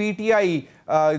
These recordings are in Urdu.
PTI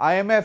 IMF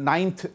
9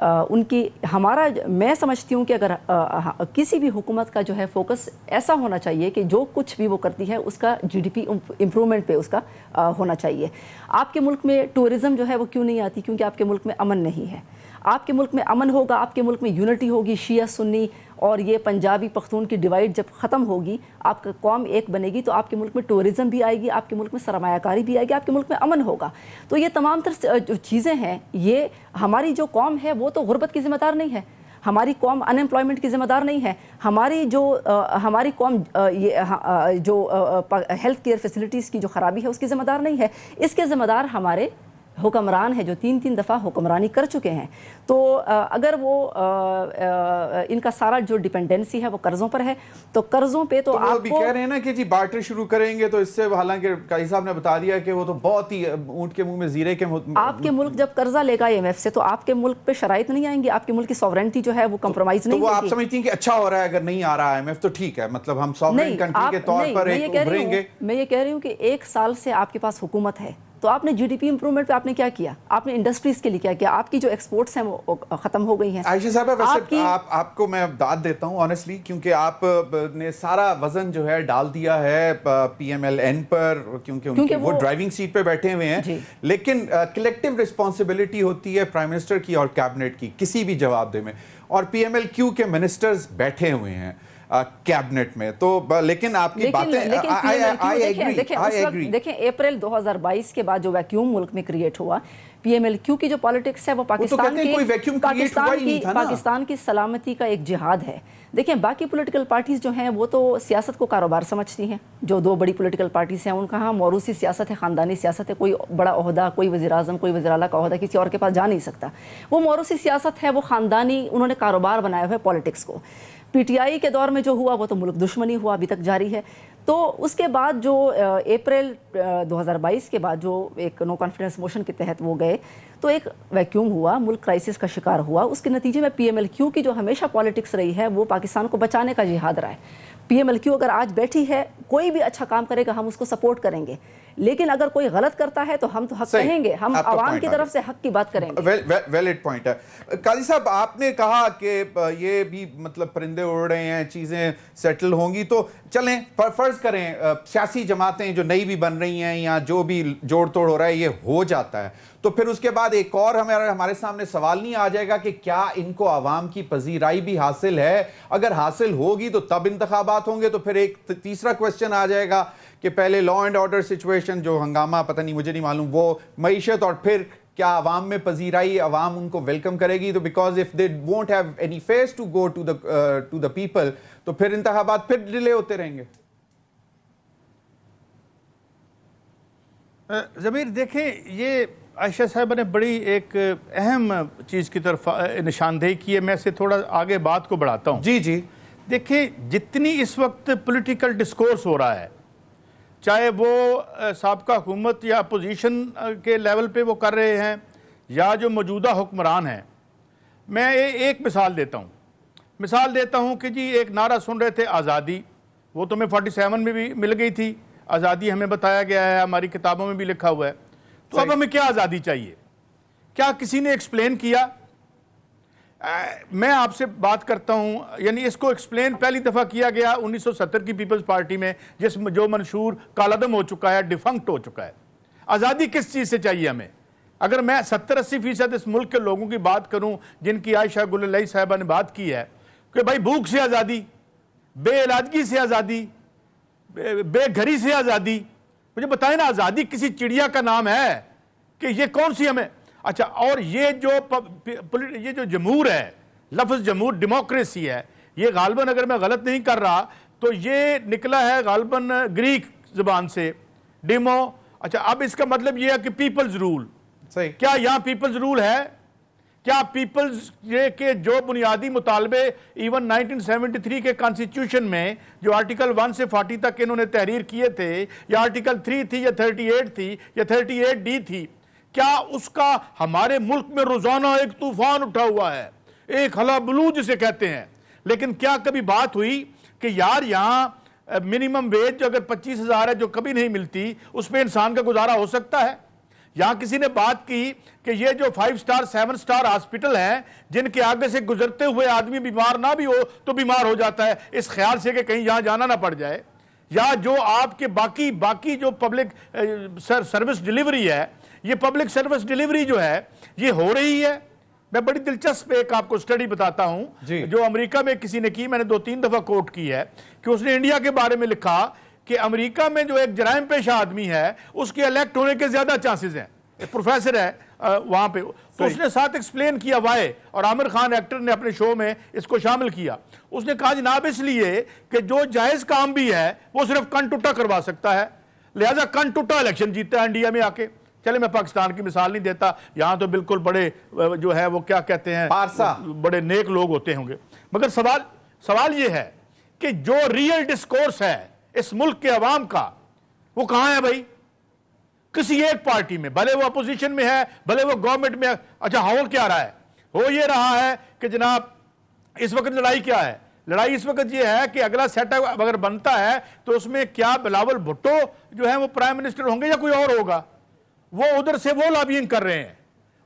ان کی ہمارا میں سمجھتی ہوں کہ اگر کسی بھی حکومت کا جو ہے فوکس ایسا ہونا چاہیے کہ جو کچھ بھی وہ کرتی ہے اس کا جی ڈی پی امپرومنٹ پہ اس کا ہونا چاہیے. آپ کے ملک میں ٹورزم جو ہے وہ کیوں نہیں آتی؟ کیونکہ آپ کے ملک میں امن نہیں ہے. آپ کے ملک میں امن ہوگا, آپ کے ملک میں یونٹی ہوگی, شیعہ سنی اور یہ پنجابی پختون کی ڈیوائڈ جب ختم ہوگی, آپ کا قوم ایک بنے گی, تو آپ کے ملک میں ٹورزم بھی آئے گی, آپ کے ملک میں سرمایہ کاری بھی آئے گی, آپ کے ملک میں امن ہوگا. تو یہ تمام تر جو چیزیں ہیں, یہ ہماری جو قوم ہے وہ تو غربت کی ذمہ دار نہیں ہے, ہماری قوم ان امپلائمنٹ کی ذمہ دار نہیں ہے, ہماری قوم جو ہیلتھ کیئر فیسلٹیز کی جو خرابی ہے اس کی ذمہ دار نہیں ہے. اس کے ذمہ دار ہمارے حکمران ہیں جو 3 دفعہ حکمرانی کر چکے ہیں. تو اگر وہ ان کا سارا جو ڈیپینڈنسی ہے وہ قرضوں پر ہے, تو قرضوں پہ تو آپ بھی کہہ رہے ہیں نا کہ جی بارٹر شروع کریں گے, تو اس سے حالانکہ قاضی صاحب نے بتا دیا کہ وہ تو بہت ہی اونٹ کے منہ میں زیرے کے آپ کے ملک جب قرضہ لے گا IMF سے, تو آپ کے ملک پہ شرائط نہیں آئیں گی, آپ کے ملک کی سوورنٹی جو ہے وہ کمپرومائز نہیں ہوگی. تو وہ آپ سمجھتی ہیں کہ اچھا ہو رہا ہے اگر نہیں آ رہا IMF تو ٹھیک ہے, مطلب ہم سوورن کنٹری کے طور پر ایک ابھریں گے. میں یہ کہہ رہی ہوں کہ 1 سال سے آپ کے پاس حکومت ہے, تو آپ نے جی ڈی پی امپرومنٹ پہ آپ نے کیا کیا, آپ نے انڈسٹریز کے لیے کیا کیا, آپ کی جو ایکسپورٹس ہیں وہ ختم ہو گئی ہیں. عائشہ صاحبہ ویسے آپ کو میں داد دیتا ہوں آنیسٹلی, کیونکہ آپ نے سارا وزن جو ہے ڈال دیا ہے PMLN پر, کیونکہ وہ ڈرائیونگ سیٹ پہ بیٹھے ہوئے ہیں. لیکن کلیکٹیو رسپانسبلٹی ہوتی ہے پرائم منسٹر کی اور کیبنٹ کی کسی بھی جواب دے میں, اور PMLQ کے منسٹرز بیٹھے ہوئے ہیں کیبنٹ میں. تو لیکن آپ کی باتیں دیکھیں اپریل 2022 کے بعد جو ویکیوم ملک میں کریٹ ہوا, PMLQ کی جو پالیٹکس ہے وہ پاکستان کی سلامتی کا ایک جہاد ہے. دیکھیں باقی پولیٹیکل پارٹیز جو ہیں وہ تو سیاست کو کاروبار سمجھتی ہیں, جو 2 بڑی پولیٹیکل پارٹیز ہیں ان کا ہاں موروثی سیاست ہے, خاندانی سیاست ہے, کوئی بڑا عہدہ, کوئی وزیر اعظم, کوئی وزیر اعلیٰ کا عہدہ کسی اور کے پاس جا نہیں سکتا. وہ موروثی سیاست ہے, وہ خاندانی, انہوں نے کاروبار بنایا ہوا ہے پالیٹکس کو. PTI کے دور میں جو ہوا وہ تو ملک دشمنی ہوا, ابھی تک جاری ہے. تو اس کے بعد جو اپریل 2022 کے بعد جو ایک نو کانفیڈنس موشن کے تحت وہ گئے, تو ایک ویکیوم ہوا, ملک کرائسس کا شکار ہوا. اس کے نتیجے میں PMLQ کی جو ہمیشہ پالیٹکس رہی ہے وہ پاکستان کو بچانے کا جہاد رہا ہے. PMLQ اگر آج بیٹھی ہے, کوئی بھی اچھا کام کرے گا ہم اس کو سپورٹ کریں گے, لیکن اگر کوئی غلط کرتا ہے تو ہم تو حق کہیں گے, ہم عوام کی طرف سے حق کی بات کریں گے. ویلڈ پوائنٹ ہے. قاضی صاحب آپ نے کہا کہ یہ بھی مطلب پرندے اڑ رہے ہیں, چیزیں سیٹل ہوں گی, تو چلیں فرض کریں سیاسی جماعتیں جو نئی بھی بن رہی ہیں یا جو بھی جوڑ توڑ ہو رہا ہے یہ ہو جاتا ہے, تو پھر اس کے بعد ایک اور ہمارے سامنے سوال نہیں آ جائے گا کہ کیا ان کو عوام کی پذیرائی بھی حاصل ہے؟ اگر حاصل ہوگی تو تب انتخابات ہوں گے. تو پھر ایک تیسرا کویسچن آ جائے گا کہ پہلے لا اینڈ آرڈر سچویشن, جو ہنگامہ پتہ نہیں مجھے نہیں معلوم, وہ معیشت, اور پھر کیا عوام میں پذیرائی, عوام ان کو ویلکم کرے گی؟ تو because of they won't have any face to go to the people, تو پھر انتخابات پھر ڈیلے ہوتے رہیں گے. ضمیر دیکھیں, یہ عائشہ صاحبہ نے بڑی ایک اہم چیز کی طرف نشاندہی کی ہے. میں سے تھوڑا آگے بات کو بڑھاتا ہوں. جی دیکھیں جتنی اس وقت پولیٹیکل ڈسکورس ہو رہا ہے, چاہے وہ سابقہ حکومت یا اپوزیشن کے لیول پہ وہ کر رہے ہیں یا جو موجودہ حکمران ہیں, میں ایک مثال دیتا ہوں کہ جی ایک نعرہ سن رہے تھے آزادی, وہ تو ہمیں 47 میں بھی مل گئی تھی آزادی, ہمیں بتایا گیا ہے, ہماری کتابوں میں بھی لکھا ہوا ہے. تو اب ہمیں کیا آزادی چاہیے؟ کیا کسی نے ایکسپلین کیا؟ میں آپ سے بات کرتا ہوں, یعنی اس کو ایکسپلین پہلی دفعہ کیا گیا 1970 کی پیپلز پارٹی میں, جو منشور کالعدم ہو چکا ہے, ڈیفنکٹ ہو چکا ہے. آزادی کس چیز سے چاہیے ہمیں؟ اگر میں 70-80% اس ملک کے لوگوں کی بات کروں جن کی عائشہ گل الہی صاحبہ نے بات کی ہے کہ بھائی بھوک سے آزادی, بے علاجگی سے آزادی, بے گھری سے آزادی, مجھے بتائیں نا آزادی کسی چڑیا کا نام ہے کہ یہ کون سی ہمیں؟ اچھا, اور یہ جو جمہور ہے, لفظ جمہور ڈیموکریسی ہے, یہ غالباً اگر میں غلط نہیں کر رہا تو یہ نکلا ہے غالباً گریک زبان سے ڈیمو. اچھا, اب اس کا مطلب یہ ہے کہ پیپلز رول. کیا یہاں پیپلز رول ہے؟ کیا پیپلز یہ کہ جو بنیادی مطالبے ایون 1973 کے کانسٹیٹیوشن میں جو آرٹیکل 1 سے 40 تک انہوں نے تحریر کیے تھے, یا آرٹیکل 3 تھی یا 38 تھی یا 38D تھی, کیا اس کا ہمارے ملک میں روزانہ ایک طوفان اٹھا ہوا ہے, ایک ہلا بلو جسے کہتے ہیں, لیکن کیا کبھی بات ہوئی کہ یار یہاں منیمم ویج اگر 25,000 ہے جو کبھی نہیں ملتی, اس پہ انسان کا گزارا ہو سکتا ہے؟ یہاں کسی نے بات کی کہ یہ جو 5 سٹار 7 سٹار ہاسپٹل ہیں جن کے آگے سے گزرتے ہوئے آدمی بیمار نہ بھی ہو تو بیمار ہو جاتا ہے اس خیال سے کہ کہیں یہاں جانا نہ پڑ جائے، یا جو آپ کے باقی جو پبلک سروس ڈیلیوری ہے، یہ پبلک سروس ڈیلیوری جو ہے یہ ہو رہی ہے۔ میں بڑی دلچسپ ایک آپ کو سٹڈی بتاتا ہوں جو امریکہ میں کسی نے کی، میں نے 2-3 دفعہ کوٹ کی ہے، کہ اس نے انڈیا کے بارے میں لکھا کہ امریکہ میں جو ایک جرائم پیش آدمی ہے اس کے الیکٹ ہونے کے زیادہ چانسز ہیں۔ ایک پروفیسر ہے وہاں پہ، تو اس نے ساتھ ایکسپلین کیا وائے، اور عامر خان ایکٹر نے اپنے شو میں اس کو شامل کیا۔ اس نے کہا جناب اس لیے کہ جو جائز کام بھی ہے وہ صرف کن ٹوٹا کروا سکتا ہے، لہذا کن ٹوٹا الیکشن جیتا ہے انڈیا میں آ کے۔ چلے میں پاکستان کی مثال نہیں دیتا، یہاں تو بالکل بڑے جو ہے وہ کیا کہتے ہیں بڑے نیک لوگ ہوتے ہوں گے، مگر سوال یہ ہے کہ جو ریئل ڈسکورس ہے اس ملک کے عوام کا وہ کہاں ہے بھائی؟ کسی ایک پارٹی میں، بھلے وہ اپوزیشن میں ہے بھلے وہ گورنمنٹ میں ہے۔ اچھا ہو کیا رہا ہے؟ ہو یہ رہا ہے کہ جناب اس وقت لڑائی کیا ہے؟ لڑائی اس وقت یہ ہے کہ اگلا سیٹ اپ اگر بنتا ہے تو اس میں کیا بلاول بھٹو جو ہے وہ پرائم منسٹر ہوں گے یا کوئی اور ہوگا؟ وہ ادھر سے وہ لابینگ کر رہے ہیں،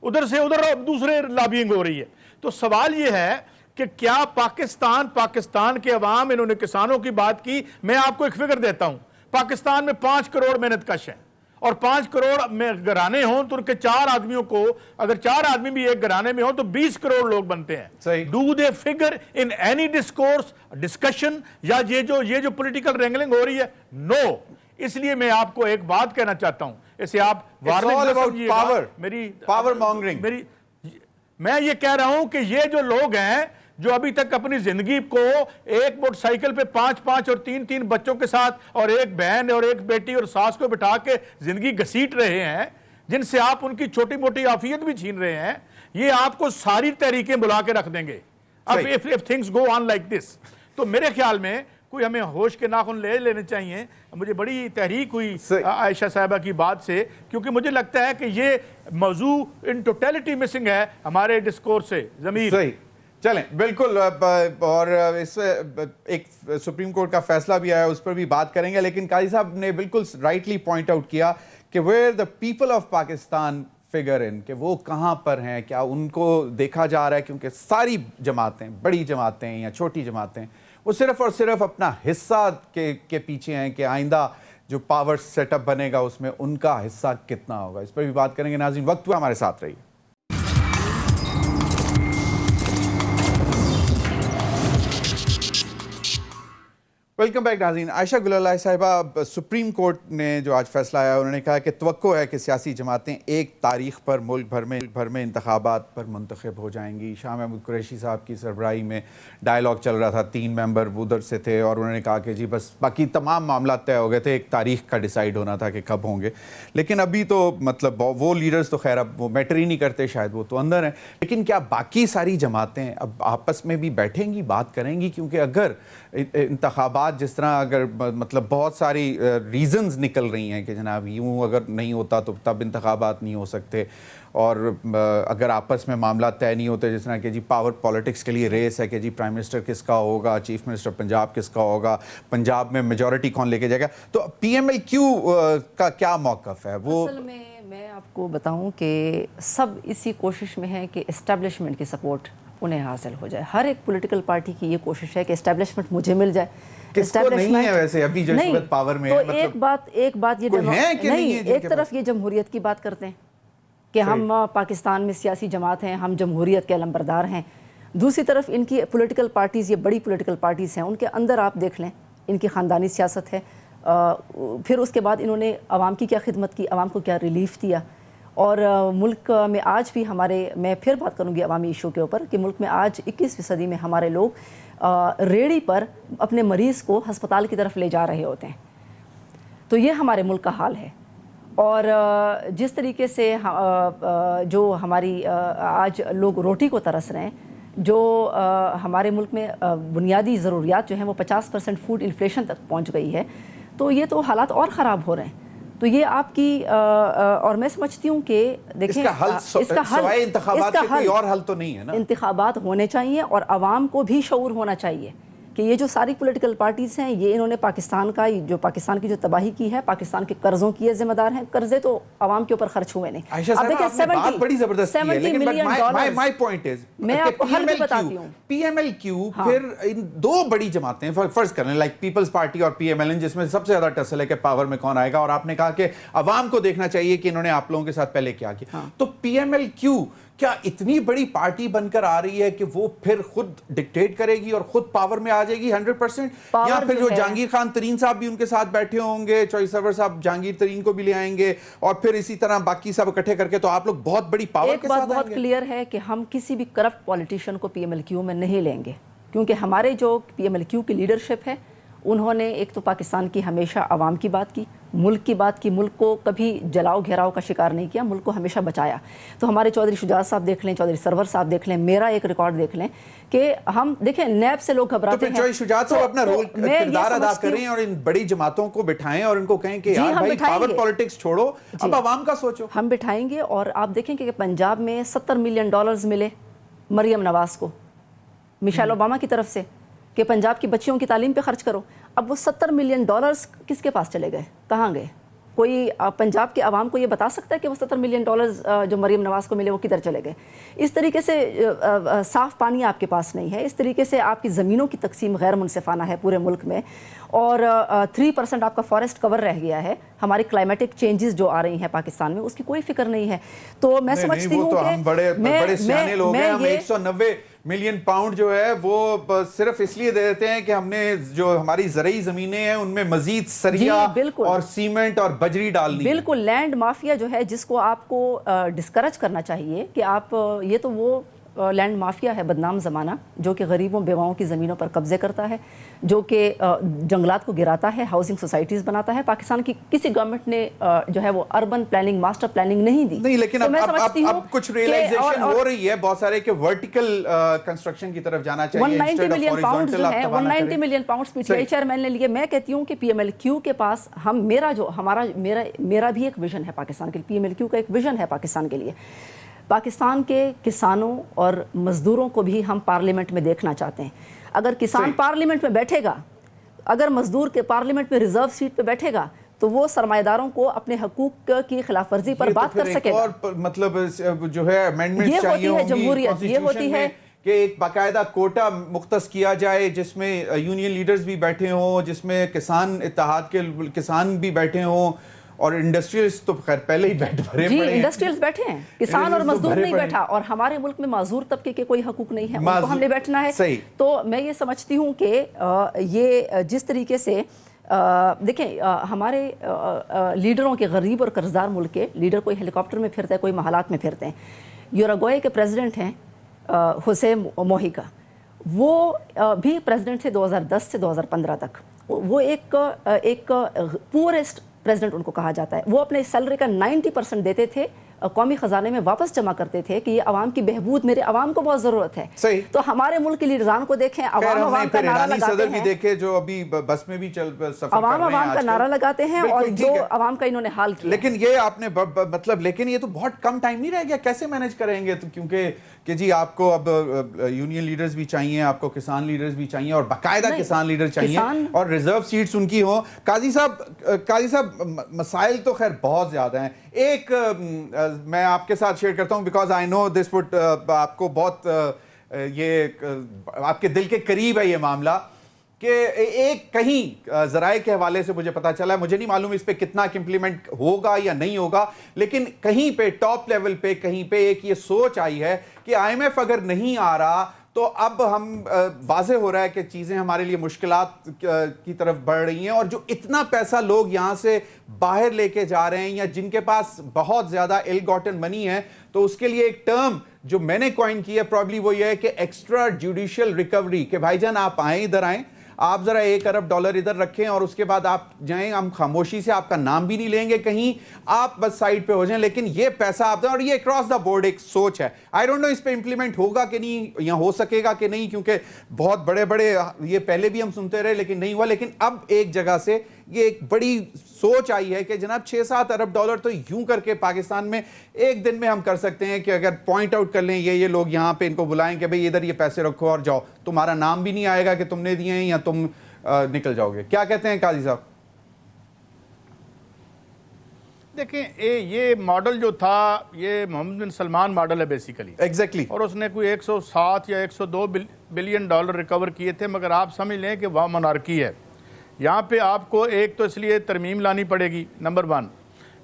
ادھر سے ادھر دوسرے لابینگ ہو رہی ہے۔ تو سوال یہ ہے کہ کیا پاکستان کے عوام، انہوں نے کسانوں کی بات کی، میں آپ کو ایک فگر دیتا ہوں، پاکستان میں 5 کروڑ محنت کش ہیں، اور 5 کروڑ میں گھرانے ہوں تو ان کے 4 آدمیوں کو، اگر 4 آدمی بھی ایک گھرانے میں ہوں تو 20 کروڑ لوگ بنتے ہیں۔ Do they figure in any discourse discussion, یا یہ جو پولیٹیکل رینگلنگ ہو رہی ہے؟ نو۔ اس لیے میں آپ کو ایک بات کہنا چاہتا ہوں، اسے آپ میں یہ کہہ رہا ہوں کہ یہ جو لوگ ہیں جو ابھی تک اپنی زندگی کو ایک موٹر سائیکل پہ 5 اور 3 بچوں کے ساتھ اور ایک بہن اور ایک بیٹی اور ساس کو بٹھا کے زندگی گھسیٹ رہے ہیں، جن سے آپ ان کی چھوٹی موٹی عافیت بھی چھین رہے ہیں، یہ آپ کو ساری تحریکیں بلا کے رکھ دیں گے اب if things go on like this۔ تو میرے خیال میں کوئی ہمیں ہوش کے ناخن لے لینے چاہیے۔ مجھے بڑی تحریک ہوئی عائشہ صاحبہ کی بات سے، کیونکہ مجھے لگتا ہے کہ یہ موضوع ان ٹوٹیلٹی مسنگ ہے ہمارے ڈسکورس سے۔ ضمیر صحیح، چلیں بالکل، اور اس ایک سپریم کورٹ کا فیصلہ بھی آیا، اس پر بھی بات کریں گے، لیکن قاضی صاحب نے بالکل رائٹلی پوائنٹ آؤٹ کیا کہ where the people of Pakistan figure in, کہ وہ کہاں پر ہیں، کیا ان کو دیکھا جا رہا ہے؟ کیونکہ ساری جماعتیں، بڑی جماعتیں یا چھوٹی جماعتیں، وہ صرف اور صرف اپنا حصہ کے پیچھے ہیں کہ آئندہ جو پاور سیٹ اپ بنے گا اس میں ان کا حصہ کتنا ہوگا۔ اس پر بھی بات کریں گے۔ ناظرین وقت ہوا، ہمارے ساتھ رہیے۔ ویلکم بیک ناظرین۔ عائشہ گل اللہ صاحبہ، سپریم کورٹ نے جو آج فیصلہ آیا، انہوں نے کہا کہ توقع ہے کہ سیاسی جماعتیں ایک تاریخ پر ملک بھر میں انتخابات پر منتخب ہو جائیں گی۔ شاہ محمود قریشی صاحب کی سربراہی میں ڈائیلاگ چل رہا تھا، 3 ممبر ادھر سے تھے، اور انہوں نے کہا کہ جی بس باقی تمام معاملات طے ہو گئے تھے، ایک تاریخ کا ڈیسائیڈ ہونا تھا کہ کب ہوں گے۔ لیکن ابھی تو مطلب وہ لیڈرز تو خیر اب وہ میٹر ہی نہیں کرتے، شاید وہ تو اندر ہیں، لیکن کیا باقی ساری جماعتیں اب آپس میں بھی بیٹھیں گی، بات کریں گی؟ کیونکہ اگر انتخابات جس طرح اگر مطلب بہت ساری ریزنز نکل رہی ہیں کہ جناب یوں اگر نہیں ہوتا تو تب انتخابات نہیں ہو سکتے، اور اگر آپس میں معاملات طے نہیں ہوتے، جس طرح کہ جی پاور پالیٹکس کے لیے ریس ہے کہ جی پرائم منسٹر کس کا ہوگا، چیف منسٹر پنجاب کس کا ہوگا، پنجاب میں میجورٹی کون لے کے جائے گا، تو پی ایم ایل کیو کا کیا موقف ہے؟ وہ اصل میں آپ کو بتاؤں کہ سب اسی کوشش میں ہے کہ اسٹیبلشمنٹ کی سپورٹ انہیں حاصل ہو جائے۔ ہر ایک پولیٹیکل پارٹی کی یہ کوشش ہے کہ اسٹیبلشمنٹ مجھے مل جائے۔ کس کو نہیں ہے ویسے ابھی جو اس وقت پاور میں ہے؟ تو ایک بات یہ نہیں، ایک طرف یہ جمہوریت کی بات کرتے ہیں کہ ہم پاکستان میں سیاسی جماعت ہیں، ہم جمہوریت کے علمبردار ہیں، دوسری طرف ان کی پولیٹیکل پارٹیز، یہ بڑی پولیٹیکل پارٹیز ہیں، ان کے اندر آپ دیکھ لیں ان کی خاندانی سیاست ہے، پھر اس کے بعد انہوں نے عوام کی کیا خدمت کی، عوام کو کیا ریلیف دیا، اور ملک میں آج بھی میں پھر بات کروں گی عوامی ایشو کے اوپر کہ ملک میں آج 21ویں صدی میں ہمارے لوگ ریڑھی پر اپنے مریض کو ہسپتال کی طرف لے جا رہے ہوتے ہیں۔ تو یہ ہمارے ملک کا حال ہے، اور جس طریقے سے جو ہماری آج لوگ روٹی کو ترس رہے ہیں، جو ہمارے ملک میں بنیادی ضروریات جو ہیں وہ 50% فوڈ انفلیشن تک پہنچ گئی ہے، تو یہ تو حالات اور خراب ہو رہے ہیں۔ تو یہ آپ کی اور میں سمجھتی ہوں کہ دیکھیں اس کا سوائے انتخابات کے کوئی اور حل تو نہیں ہے نا۔ انتخابات ہونے چاہیے اور عوام کو بھی شعور ہونا چاہیے کہ یہ جو ساری پولیٹیکل پارٹیز ہیں یہ انہوں نے پاکستان کی جو تباہی کی ہے، پاکستان کے قرضوں کی ذمہ دار ہیں. قرضے تو عوام کے اوپر خرچ ہوئے نہیں. عائشہ صاحب آپ نے بات بڑی زبردست کی ہے، لیکن my point is میں آپ کو حل بھی بتاتی ہوں. پی ایم ایل کیو پھر ان دو بڑی جماعتیں فرض کریں لائک پیپلز پارٹی اور پی ایم ایل این، جس میں سب سے زیادہ ٹسل ہے کہ پاور میں کون آئے گا، اور آپ نے کہا کہ عوام کو دیکھنا چاہیے کہ انہوں نے آپ لوگوں کے ساتھ پہلے کیا کیا. تو پی ایم ایل کیو کیا اتنی بڑی پارٹی بن کر آ رہی ہے کہ وہ پھر خود ڈکٹیٹ کرے گی اور خود پاور میں آ جائے گی 100%؟ یا پھر جو جہانگیر خان ترین صاحب بھی ان کے ساتھ بیٹھے ہوں گے، چوئی سرور صاحب جہانگیر ترین کو بھی لے آئیں گے، اور پھر اسی طرح باقی سب اکٹھے کر کے تو آپ لوگ بہت بڑی پاور کے ساتھ آئیں گے. ایک بات بہت کلیئر ہے کہ ہم کسی بھی کرپٹ پولیٹیشین کو پی ایم ایل کیو میں نہیں لیں گے، کیونکہ ہمارے جو پی ایم ایل کیو کی لیڈرشپ ہے انہوں نے ایک تو پاکستان کی ہمیشہ عوام کی بات کی، ملک کی بات کی، ملک کو کبھی جلاؤ گھیراؤ کا شکار نہیں کیا، ملک کو ہمیشہ بچایا. تو ہمارے چودھری شجاعت صاحب دیکھ لیں، چودھری سرور صاحب دیکھ لیں، میرا ایک ریکارڈ دیکھ لیں کہ ہم دیکھیں نیب سے لوگ گھبراتے ہیں. تو پھر چودھری شجاعت صاحب اپنا رول کردار ادا کریں اور ان بڑی جماعتوں کو بٹھائیں اور ان کو کہیں کہ یار بھائی پاور پالیٹکس چھوڑو، اب عوام کا سوچو. ہم بٹھائیں گے. اور آپ دیکھیں کہ پنجاب میں $70 ملین ملے مریم نواز کو میشیل اوباما کی طرف سے کہ پنجاب کی بچیوں کی تعلیم پہ خرچ کرو. اب وہ $70 ملین کس کے پاس چلے گئے، کہاں گئے؟ کوئی پنجاب کے عوام کو یہ بتا سکتا ہے کہ وہ $70 ملین جو مریم نواز کو ملے وہ کدھر چلے گئے؟ اس طریقے سے صاف پانی آپ کے پاس نہیں ہے، اس طریقے سے آپ کی زمینوں کی تقسیم غیر منصفانہ ہے پورے ملک میں، اور 3% آپ کا فارسٹ کور رہ گیا ہے. ہماری کلائمیٹک چینجز جو آ رہی ہیں پاکستان میں اس کی کوئی فکر نہیں ہے. تو میں سمجھتی ہوں کہ ہم بڑے سیانے لوگ ہیں، ہم 190 ملین پاؤنڈ جو ہے وہ صرف اس لیے دے دیتے ہیں کہ ہم نے جو ہماری زرعی زمینیں ہیں ان میں مزید سریا اور سیمنٹ اور بجری ڈالنی ہے. بالکل لینڈ مافیا جو ہے جس کو آپ کو ڈسکریج کرنا چاہیے کہ آپ یہ تو وہ لینڈ مافیا ہے بدنام زمانہ جو کہ غریبوں بیواؤں کی زمینوں پر قبضے کرتا ہے، جو کہ جنگلات کو گراتا ہے، ہاؤسنگ سوسائٹیز بناتا ہے. پاکستان کی کسی گورنمنٹ نے جو ہے وہ اربن پلاننگ ماسٹر پلاننگ نہیں دی. نہیں، لیکن اب کچھ ریئلائزیشن ہو رہی ہے بہت سارے کہ ورٹیکل کنسٹرکشن کی طرف جانا چاہیے. 190 ملین پاؤنڈ جو ہے 190 million pound P T I chairman نے لیے. میں کہتی ہوں کہ پی ایم ایل کیو کے پاس میرا بھی ایک ویژن ہے پاکستان کے لیے، پی ایم ایل کیو کا ایک ویژن ہے پاکستان کے لیے. پاکستان کے کسانوں اور مزدوروں کو بھی ہم پارلیمنٹ میں دیکھنا چاہتے ہیں. اگر کسان پارلیمنٹ میں بیٹھے گا، اگر مزدور کے پارلیمنٹ میں ریزرو سیٹ پہ بیٹھے گا تو وہ سرمایہ داروں کو اپنے حقوق کی خلاف ورزی پر بات کر سکے گا. اور مطلب جو ہے امینڈمنٹ چاہیے ہوتی ہے جمہوریت، یہ ہوتی ہے کہ ایک باقاعدہ کوٹا مختص کیا جائے جس میں یونین لیڈرز بھی بیٹھے ہوں، جس میں کسان اتحاد کے کسان بھی بیٹھے ہوں، اور انڈسٹریلز تو خیر پہلے ہی بیٹھ بھرے پڑے ہیں. انڈسٹریلز بیٹھے ہیں، کسان اور مزدور نہیں بیٹھا. اور ہمارے ملک میں معذور طبقے کے کوئی حقوق نہیں ہے، ان کو ہم نے بیٹھنا ہے. تو میں یہ سمجھتی ہوں کہ یہ جس طریقے سے دیکھیں ہمارے لیڈروں کے غریب اور قرضدار ملک کے لیڈر کوئی ہیلی کاپٹر میں پھرتا ہے، کوئی محلات میں پھرتے ہیں. یوراگوئے کے پریزیڈنٹ ہیں ہوسے موہیکا، وہ بھی پریزیڈنٹ تھے 2010 سے 2015 تک. وہ ایک پورسٹ پریزیڈنٹ ان کو کہا جاتا ہے. وہ اپنے سیلری کا 90% دیتے تھے، قومی خزانے میں واپس جمع کرتے تھے کہ یہ عوام کی بہبود، میرے عوام کو بہت ضرورت ہے. تو ہمارے ملک کے لیڈران کو دیکھیں، عوام کا نعرہ لگاتے ہیں، دیکھے جو ابھی بس میں بھی عوام کا نعرہ لگاتے ہیں اور جو عوام کا انہوں نے حال کیا. لیکن یہ آپ نے مطلب لیکن یہ تو بہت کم ٹائم نہیں رہ گیا، کیسے مینج کریں گے؟ کیونکہ کہ جی آپ کو اب یونین لیڈرز بھی چاہیے، آپ کو کسان لیڈرز بھی چاہیے، اور باقاعدہ کسان لیڈر چاہیے، اور ریزرو سیٹس ان کی ہوں. قاضی صاحب مسائل تو خیر بہت زیادہ ہیں. ایک میں آپ کے ساتھ شیئر کرتا ہوں because I know this would آپ کو بہت یہ آپ کے دل کے قریب ہے یہ معاملہ، کہ ایک کہیں ذرائع کے حوالے سے مجھے پتا چلا ہے، مجھے نہیں معلوم اس پہ کتنا امپلیمنٹ ہوگا یا نہیں ہوگا، لیکن کہیں پہ ٹاپ لیول پہ کہیں پہ ایک یہ سوچ آئی ہے کہ آئی ایم ایف اگر نہیں آ رہا تو اب ہم واضح ہو رہا ہے کہ چیزیں ہمارے لیے مشکلات کی طرف بڑھ رہی ہیں، اور جو اتنا پیسہ لوگ یہاں سے باہر لے کے جا رہے ہیں یا جن کے پاس بہت زیادہ ایل گاٹن منی ہے، تو اس کے لیے ایک ٹرم جو میں نے کوائن کی ہے پرابلی وہ یہ ہے کہ ایکسٹرا جوڈیشل ریکوری، کہ بھائی جان آپ آئیں، ادھر آئیں، آپ ذرا $1 ارب ادھر رکھیں اور اس کے بعد آپ جائیں، ہم خاموشی سے آپ کا نام بھی نہیں لیں گے کہیں، آپ بس سائڈ پہ ہو جائیں، لیکن یہ پیسہ آپ دیں. اور یہ اکراس دا بورڈ ایک سوچ ہے. آئی ڈونٹ نو اس پہ امپلیمنٹ ہوگا کہ نہیں یا ہو سکے گا کہ نہیں، کیونکہ بہت بڑے یہ پہلے بھی ہم سنتے رہے لیکن نہیں ہوا. لیکن اب ایک جگہ سے یہ ایک بڑی سوچ آئی ہے کہ جناب 6-7 ارب ڈالر تو یوں کر کے پاکستان میں ایک دن میں ہم کر سکتے ہیں کہ اگر پوائنٹ آؤٹ کر لیں یہ لوگ یہاں پہ ان کو بلائیں کہ بھئی ادھر یہ پیسے رکھو اور جاؤ, تمہارا نام بھی نہیں آئے گا کہ تم نے دیے ہیں یا تم نکل جاؤ گے. کیا کہتے ہیں قاضی صاحب؟ دیکھیں یہ ماڈل جو تھا یہ محمد بن سلمان ماڈل ہے بیسیکلی, ایگزیکٹلی, اور اس نے کوئی 107 یا 102 بلین ڈالر ریکور کیے تھے. مگر آپ سمجھ لیں کہ وہ monarchy ہے. یہاں پہ آپ کو ایک تو اس لیے ترمیم لانی پڑے گی, نمبر 1.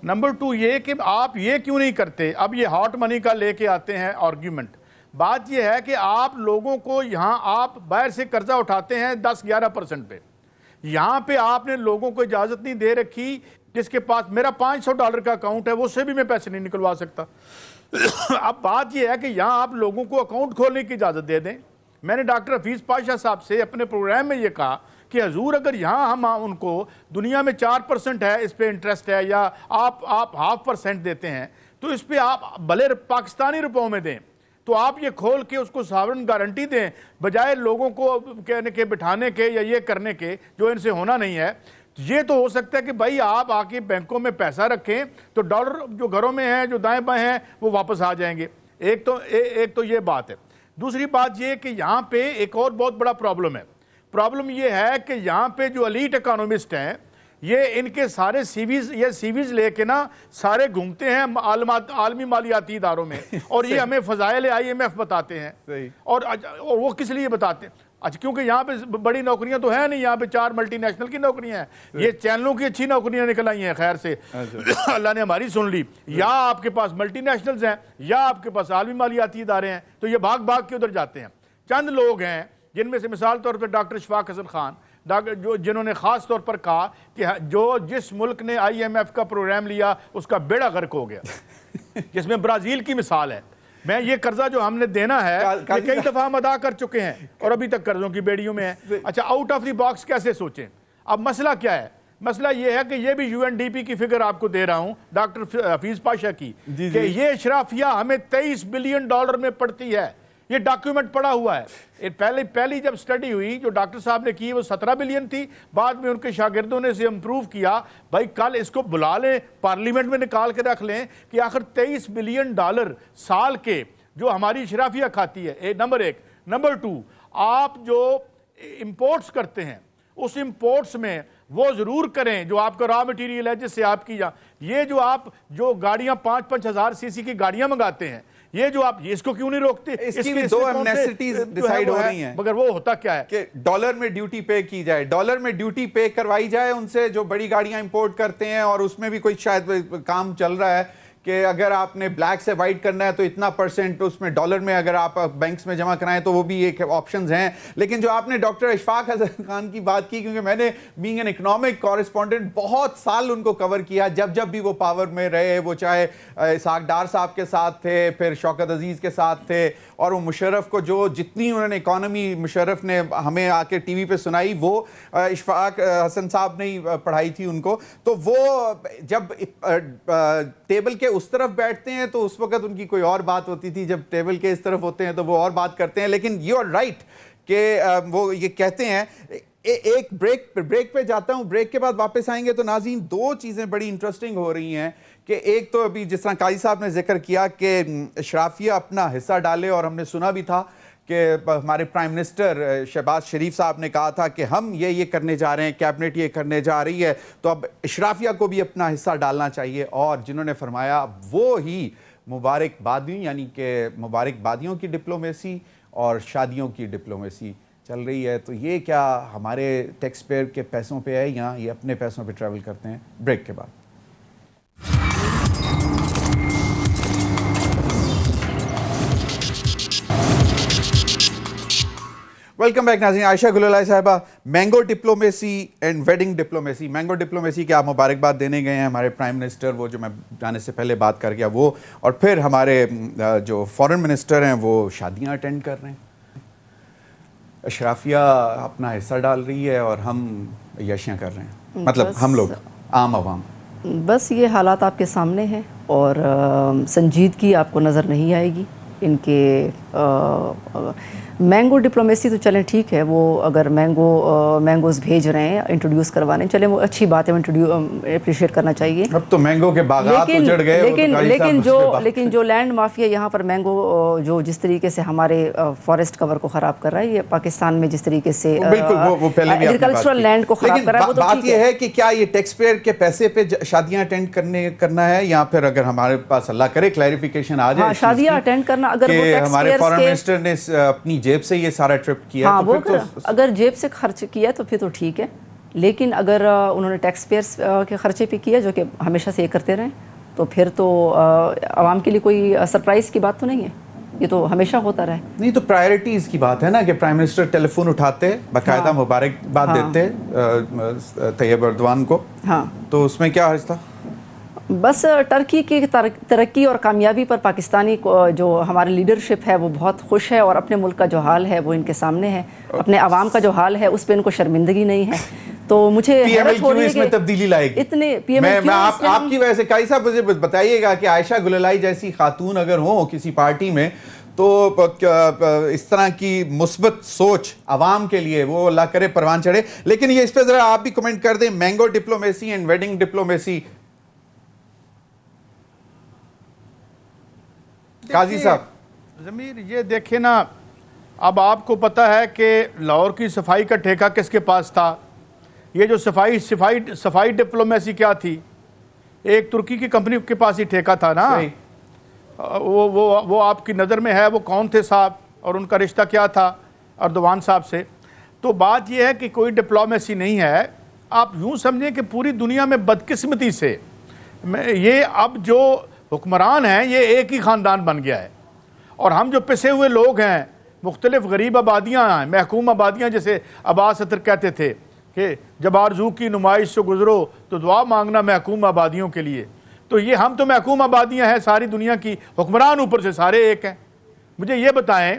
نمبر 2 یہ کہ آپ یہ کیوں نہیں کرتے, اب یہ ہاٹ منی کا لے کے آتے ہیں آرگیومنٹ. بات یہ ہے کہ آپ لوگوں کو یہاں آپ باہر سے قرضہ اٹھاتے ہیں 10-11% پہ, یہاں پہ آپ نے لوگوں کو اجازت نہیں دے رکھی. جس کے پاس میرا $500 کا اکاؤنٹ ہے وہ سے بھی میں پیسے نہیں نکلوا سکتا. اب بات یہ ہے کہ یہاں آپ لوگوں کو اکاؤنٹ کھولنے کی اجازت دے دیں. میں نے ڈاکٹر حفیظ پاشا صاحب سے اپنے پروگرام میں یہ کہا کہ حضور اگر یہاں ہم ان کو دنیا میں 4% ہے اس پہ انٹرسٹ ہے یا آپ 0.5% دیتے ہیں تو اس پہ آپ بھلے پاکستانی روپوں میں دیں, تو آپ یہ کھول کے اس کو ساورن گارنٹی دیں بجائے لوگوں کو کہنے کے بٹھانے کے یا یہ کرنے کے جو ان سے ہونا نہیں ہے. یہ تو ہو سکتا ہے کہ بھائی آپ آ کے بینکوں میں پیسہ رکھیں تو ڈالر جو گھروں میں ہیں جو دائیں بائیں ہیں وہ واپس آ جائیں گے. ایک تو یہ بات ہے. دوسری بات یہ کہ یہاں پہ ایک اور بہت بڑا پرابلم ہے. پرابلم یہ ہے کہ یہاں پہ جو ایلیٹ اکانومسٹ ہیں یہ ان کے سارے سیویز لے کے نا سارے گھومتے ہیں عالمی مالیاتی اداروں میں, اور یہ ہمیں فضائل IMF بتاتے ہیں. اور وہ کس لیے بتاتے ہیں؟ اچھا کیونکہ یہاں پہ بڑی نوکریاں تو ہیں نہیں, یہاں پہ 4 ملٹی نیشنل کی نوکریاں ہیں. یہ چینلوں کی اچھی نوکریاں نکل آئی ہیں خیر سے, اللہ نے ہماری سن لی. یا آپ کے پاس ملٹی نیشنلز ہیں یا آپ کے پاس عالمی مالیاتی ادارے ہیں, تو یہ بھاگ کے ادھر جاتے ہیں. چند لوگ ہیں جن میں سے مثال طور پر ڈاکٹر اشفاق حسن خان جنہوں نے خاص طور پر کہا کہ جس ملک نے IMF کا پروگرام لیا اس کا بیڑا غرق ہو گیا, جس میں برازیل کی مثال ہے. میں یہ قرضہ جو ہم نے دینا ہے یہ کئی دفعہ ہم ادا کر چکے ہیں اور ابھی تک قرضوں کی بیڑیوں میں ہیں. اچھا آؤٹ آف دی باکس کیسے سوچیں؟ اب مسئلہ کیا ہے؟ مسئلہ یہ ہے کہ یہ بھی UNDP کی فگر آپ کو دے رہا ہوں ڈاکٹر حفیظ پاشا کی, کہ یہ اشرافیہ ہمیں $23 بلین میں پڑتی ہے. یہ ڈاکیومنٹ پڑا ہوا ہے. پہلی جب سٹڈی ہوئی جو ڈاکٹر صاحب نے کی وہ 17 بلین تھی, بعد میں ان کے شاگردوں نے اسے امپروو کیا. بھائی کل اس کو بلا لیں, پارلیمنٹ میں نکال کے رکھ لیں کہ آخر $23 بلین سال کے جو ہماری اشرافیہ کھاتی ہے, نمبر 1. نمبر 2, آپ جو امپورٹس کرتے ہیں اس امپورٹس میں وہ ضرور کریں جو آپ کا را مٹیریل ہے جس سے آپ کی یہ جو آپ جو گاڑیاں 5-5 ہزار CC کی گاڑیاں منگاتے ہیں, یہ جو آپ اس کو کیوں نہیں روکتے؟ اس کی بھی 2 ایمنیسٹیز ڈیسائیڈ ہو رہی ہیں, مگر وہ ہوتا کیا ہے کہ ڈالر میں ڈیوٹی پے کی جائے, ڈالر میں ڈیوٹی پے کروائی جائے ان سے جو بڑی گاڑیاں امپورٹ کرتے ہیں, اور اس میں بھی کوئی شاید کام چل رہا ہے کہ اگر آپ نے بلیک سے وائٹ کرنا ہے تو اتنا % اس میں ڈالر میں اگر آپ بینکس میں جمع کرائیں تو وہ بھی ایک آپشنز ہیں. لیکن جو آپ نے ڈاکٹر اشفاق حسن خان کی بات کی, کیونکہ میں نے بینگ این اکنامک کورسپونڈنٹ بہت سال ان کو کور کیا جب بھی وہ پاور میں رہے, وہ چاہے اسحاق ڈار صاحب کے ساتھ تھے, پھر شوکت عزیز کے ساتھ تھے, اور وہ مشرف کو جو جتنی انہوں نے اکانومی مشرف نے ہمیں آ کے ٹی وی پہ سنائی وہ اشفاق حسن صاحب نے ہی پڑھائی تھی ان کو. تو وہ جب ٹیبل کے اس طرف بیٹھتے ہیں تو اس وقت ان کی کوئی اور بات ہوتی تھی, جب ٹیبل کے اس طرف ہوتے ہیں تو وہ اور بات کرتے ہیں. لیکن یو آر رائٹ کہ وہ یہ کہتے ہیں. ایک بریک پہ جاتا ہوں, بریک کے بعد واپس آئیں گے. تو ناظرین 2 چیزیں بڑی انٹرسٹنگ ہو رہی ہیں کہ ایک تو ابھی جس طرح قاضی صاحب نے ذکر کیا کہ اشرافیہ اپنا حصہ ڈالے, اور ہم نے سنا بھی تھا کہ ہمارے پرائم منسٹر شہباز شریف صاحب نے کہا تھا کہ ہم یہ کرنے جا رہے ہیں, کیبنٹ یہ کرنے جا رہی ہے, تو اب اشرافیہ کو بھی اپنا حصہ ڈالنا چاہیے. اور جنہوں نے فرمایا وہ ہی مبارک بادیوں, یعنی کہ مبارک بادیوں کی ڈپلومیسی اور شادیوں کی ڈپلومیسی چل رہی ہے. تو یہ کیا ہمارے ٹیکس پیئر کے پیسوں پہ ہے یا یہ اپنے پیسوں پہ ٹریول کرتے ہیں؟ بریک کے بعد. ویلکم بیک ناظرین. عائشہ گلالائے صاحبہ, mango diplomacy and wedding diplomacy. Mango diplomacy کے آپ مبارکباد دینے گئے ہیں ہمارے پرائم منسٹر, وہ جو میں جانے سے پہلے بات کر گیا وہ, اور پھر ہمارے جو فورن منسٹر ہیں وہ شادیاں اٹینڈ کر رہے ہیں. اشرافیہ اپنا حصہ ڈال رہی ہے اور ہم عیاشیاں کر رہے ہیں, مطلب ہم لوگ عام عوام. بس یہ حالات آپ کے سامنے ہیں اور سنجیدگی آپ کو نظر نہیں آئے گی ان کے. مینگو ڈپلومیسی تو چلیں ٹھیک ہے، وہ اگر مینگوز بھیج رہے ہیں انٹروڈیوس کروانے، چلیں وہ اچھی بات ہے، اپریشیٹ کرنا چاہیے. اب تو مینگو کے باغات اجڑ گئے. لیکن جو لینڈ مافیا یہاں پر مینگو جو جس طریقے سے ہمارے فارسٹ کور کو خراب کر رہا ہے، یہ پاکستان میں جس طریقے سے ایگریکلچرل لینڈ کو خراب کر رہا ہے، وہ تو بات یہ ہے کہ کیا یہ ٹیکس پیئر کے پیسے پہ شادیاں اٹینڈ کرنا ہے، یا پھر اگر ہمارے پاس اللہ کرے کلیریفیکیشن آ جائے شادیاں اٹینڈ کرنا، اگر وہ ہمارے فارن منسٹر نے اپنی جیب سے یہ سارا ٹرپ کیا، اگر جیب سے خرچ کیا تو پھر تو ٹھیک ہے، لیکن اگر انہوں نے ٹیکس پیئرس کے خرچے پہ کیا جو کہ ہمیشہ سے یہ کرتے رہیں، تو پھر تو عوام کے لیے کوئی سرپرائز کی بات تو نہیں ہے، یہ تو ہمیشہ ہوتا رہے. نہیں تو پرائیورٹیز کی بات ہے نا کہ پرائم منسٹر ٹیلی فون اٹھاتے باقاعدہ مبارکباد دیتے طیب اردوان کو، تو اس میں کیا حرج تھا؟ بس ٹرکی کی ترقی اور کامیابی پر پاکستانی جو ہماری لیڈرشپ ہے وہ بہت خوش ہے، اور اپنے ملک کا جو حال ہے وہ ان کے سامنے ہے، اپنے عوام کا جو حال ہے اس پہ ان کو شرمندگی نہیں ہے. تو مجھے حیرت ہو رہی ہے اس میں تبدیلی لائے گی. اتنے میں آپ کی وجہ سے قاضی صاحب مجھے بتائیے گا کہ عائشہ گللائی جیسی خاتون اگر ہوں کسی پارٹی میں، تو اس طرح کی مثبت سوچ عوام کے لیے وہ اللہ کرے پروان چڑھے. لیکن یہ اس پہ ذرا آپ بھی کمنٹ کر دیں، mango diplomacy and wedding diplomacy. قاضی صاحب ضمیر یہ دیکھیں نا، اب آپ کو پتہ ہے کہ لاہور کی صفائی کا ٹھیکہ کس کے پاس تھا؟ یہ جو صفائی ڈپلومیسی کیا تھی، ایک ترکی کی کمپنی کے پاس ہی ٹھیکہ تھا نا. وہ آپ کی نظر میں ہے وہ کون تھے صاحب، اور ان کا رشتہ کیا تھا اردوان صاحب سے؟ تو بات یہ ہے کہ کوئی ڈپلومیسی نہیں ہے. آپ یوں سمجھیں کہ پوری دنیا میں بدقسمتی سے یہ اب جو حکمران ہیں یہ ایک ہی خاندان بن گیا ہے، اور ہم جو پسے ہوئے لوگ ہیں، مختلف غریب آبادیاں ہیں، محکوم آبادیاں، جیسے عباس عطر کہتے تھے کہ جب آرزو کی نمائش سے گزرو تو دعا مانگنا محکوم آبادیوں کے لیے. تو یہ ہم تو محکوم آبادیاں ہیں ساری دنیا کی، حکمران اوپر سے سارے ایک ہیں. مجھے یہ بتائیں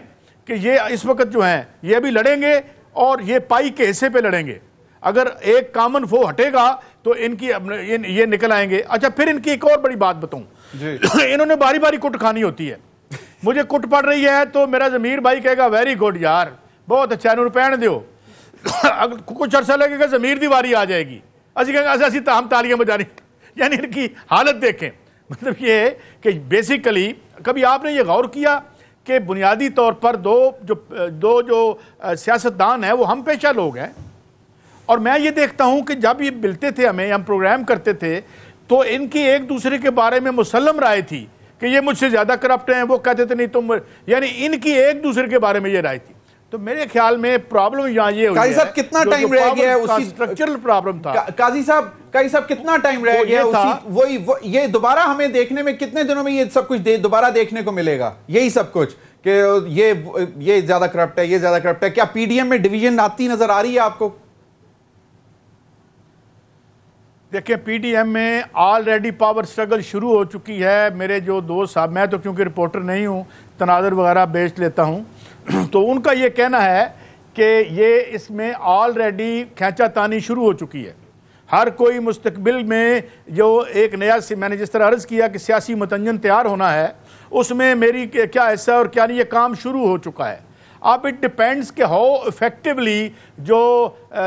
کہ یہ اس وقت جو ہیں یہ بھی لڑیں گے، اور یہ پائی کے حصے پہ لڑیں گے. اگر ایک کامن فو ہٹے گا تو یہ نکل آئیں گے. اچھا پھر ان کی ایک اور بڑی بات بتاؤں، انہوں نے باری باری کٹ کھانی ہوتی ہے. مجھے کٹ پڑ رہی ہے تو میرا ضمیر بھائی کہے گا ویری گڈ یار، بہت اچھا، انہوں نے پہن دیو. کچھ عرصہ لگے گا ضمیر دی واری آ جائے گی، اسی ہم تالیاں بجانی. یعنی ان کی حالت دیکھیں. مطلب یہ ہے کہ بیسیکلی کبھی آپ نے یہ غور کیا کہ بنیادی طور پر دو جو سیاستدان ہیں وہ ہم پیشہ لوگ ہیں، اور میں یہ دیکھتا ہوں کہ جب یہ ملتے تھے ہمیں، ہم پروگرام کرتے تھے، تو ان کی ایک دوسرے کے بارے میں مسلم رائے تھی کہ یہ مجھ سے زیادہ کرپٹ ہیں، وہ کہتے تھے نہیں تم، یعنی ان کی ایک دوسرے کے بارے میں یہ رائے تھی. تو میرے خیال میں پرابلم یہاں یہ ہوئی ہے. قاضی صاحب کتنا ٹائم رہ گیا ہے اسی اسٹرکچرل پرابلم تھا. قاضی صاحب کتنا ٹائم رہ گیا وہی یہ دوبارہ ہمیں دیکھنے میں کتنے دنوں میں یہ سب کچھ دوبارہ دیکھنے کو ملے گا؟ یہی سب کچھ کہ یہ زیادہ کرپٹ ہے، یہ زیادہ کرپٹ ہے. کیا پی ڈی ایم میں ڈویژن آتی نظر آ رہی ہے آپ کو؟ دیکھیں پی ڈی ایم میں آلریڈی پاور سٹرگل شروع ہو چکی ہے. میرے جو دوست صاحب، میں تو کیونکہ رپورٹر نہیں ہوں، تناظر وغیرہ بیچ لیتا ہوں، تو ان کا یہ کہنا ہے کہ یہ اس میں آلریڈی کھینچا تانی شروع ہو چکی ہے. ہر کوئی مستقبل میں جو ایک نیا، میں نے جس طرح عرض کیا کہ سیاسی متنجن تیار ہونا ہے، اس میں میری کیا حصہ اور کیا نہیں، یہ کام شروع ہو چکا ہے. اب اٹ ڈپینڈس کہ ہاؤ افیکٹولی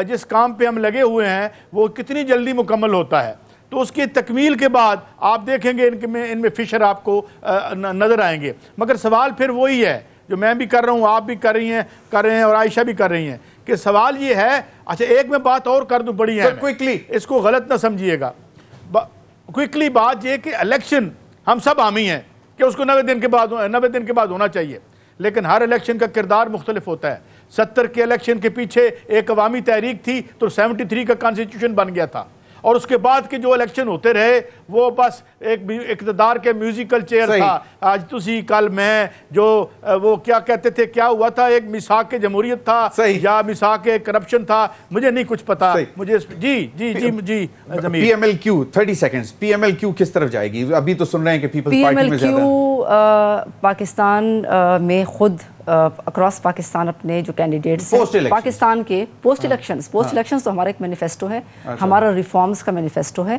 جس کام پہ ہم لگے ہوئے ہیں وہ کتنی جلدی مکمل ہوتا ہے. تو اس کی تکمیل کے بعد آپ دیکھیں گے ان میں فشر آپ کو نظر آئیں گے. مگر سوال پھر وہی ہے جو میں بھی کر رہا ہوں، آپ بھی کر رہے ہیں اور عائشہ بھی کر رہی ہیں، کہ سوال یہ ہے. اچھا ایک میں بات اور کر دوں بڑی ہے، کوئکلی اس کو غلط نہ سمجھیے گا. کوئکلی بات یہ کہ الیکشن ہم سب حامی ہیں کہ اس کو 90 دن کے بعد ہونا چاہیے، لیکن ہر الیکشن کا کردار مختلف ہوتا ہے. 70 کے الیکشن کے پیچھے ایک عوامی تحریک تھی تو 73 کا کانسٹیٹیوشن بن گیا تھا، اور اس کے بعد کے جو الیکشن ہوتے رہے وہ بس ایک اقتدار کے میوزیکل چیئر تھا. آج تسی کل میں جو وہ کیا کہتے تھے، کیا ہوا تھا، ایک میثاق جمہوریت تھا یا میثاق کرپشن تھا، مجھے نہیں کچھ پتا. مجھے جی P M L Q 30 seconds, P M L Q کس طرف جائے گی؟ ابھی تو سن رہے ہیں کہ پیپلز پارٹی میں زیادہ پاکستان میں خود اکراس پاکستان اپنے جو کینڈیڈیٹس ہیں پاکستان کے پوسٹ الیکشنز تو ہمارا ایک مینیفیسٹو ہے، ہمارا ریفارمز کا مینیفیسٹو ہے.